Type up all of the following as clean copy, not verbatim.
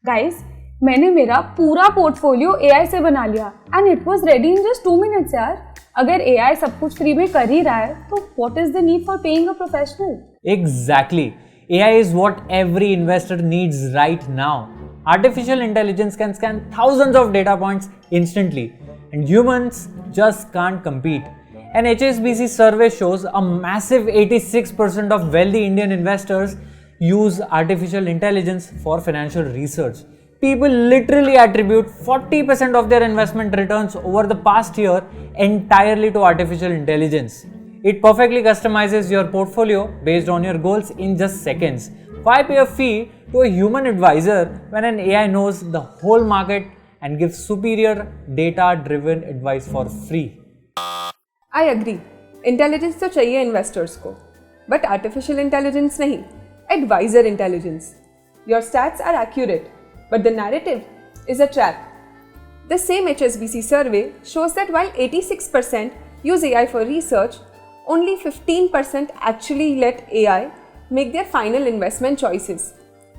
Guys, मैंने मेरा पूरा पोर्टफोलियो एआई से बना लिया and it was ready in just 2 minutes यार। अगर एआई सब कुछ फ्री में कर ही रहा है तो what is the need for paying a professional? Exactly. AI is what every investor needs right now. Artificial intelligence can scan thousands of data points instantly, and humans just can't compete. An HSBC survey shows a massive 86% of wealthy Indian investors use artificial intelligence for financial research. People literally attribute 40% of their investment returns over the past year entirely to artificial intelligence. It perfectly customizes your portfolio based on your goals in just seconds. Why pay a fee to a human advisor when an AI knows the whole market and gives superior data-driven advice for free? I agree. Intelligence तो चाहिए investors को, but artificial intelligence नहीं, advisor intelligence. Your stats are accurate, but the narrative is a trap. The same HSBC survey shows that while 86% use AI for research, only 15% actually let AI make their final investment choices.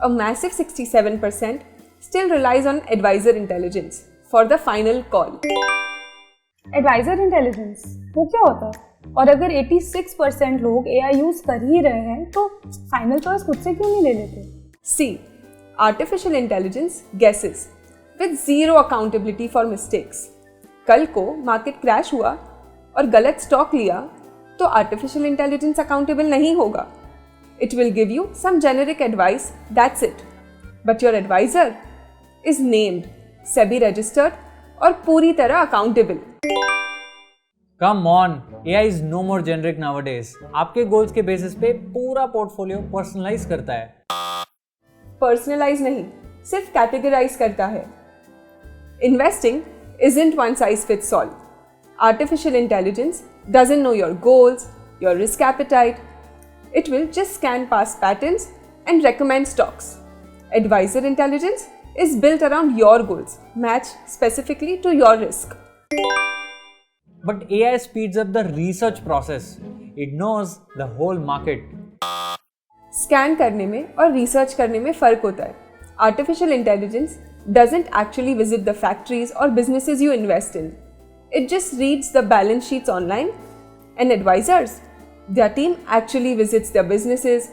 A massive 67% still relies on advisor intelligence for the final call. Advisor intelligence वो क्या होता है? और अगर 86% लोग AI use कर ही रहे हैं तो फाइनल चॉइस खुद से क्यों नहीं ले लेते? C. Artificial intelligence guesses with zero accountability for mistakes. कल को मार्केट क्रैश हुआ और गलत स्टॉक लिया तो आर्टिफिशियल इंटेलिजेंस अकाउंटेबल नहीं होगा. It will give you some generic advice, that's it. But your advisor is named, SEBI registered और पूरी तरह accountable. Come on, AI is no more generic nowadays. आपके गोल्स के बेसिस पे पूरा पोर्टफोलियो पर्सनलाइज करता है. पर्सनलाइज नहीं, सिर्फ कैटेगराइज करता है. Investing isn't one size fits all. Artificial intelligence doesn't know your goals, your risk appetite. It will just scan past patterns and recommend stocks. Advisor intelligence is built around your goals, matched specifically to your risk. But AI speeds up the research process. It knows the whole market. Scan करने में और research करने में फ़र्क होता है. Artificial intelligence doesn't actually visit the factories or businesses you invest in. It just reads the balance sheets online. And advisors, their team actually visits their businesses,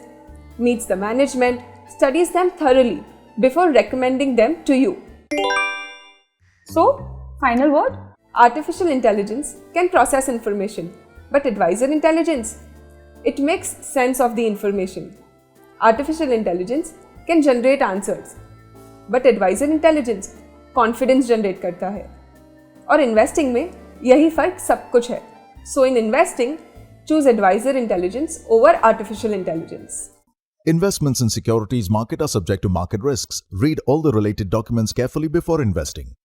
meets the management, studies them thoroughly before recommending them to you. So, final word? Artificial intelligence can process information, but advisor intelligence, it makes sense of the information. Artificial intelligence can generate answers, but advisor intelligence confidence generate करता है. और investing में यही फर्क सब कुछ है. So in investing, choose advisor intelligence over artificial intelligence. Investments in securities market are subject to market risks. Read all the related documents carefully before investing.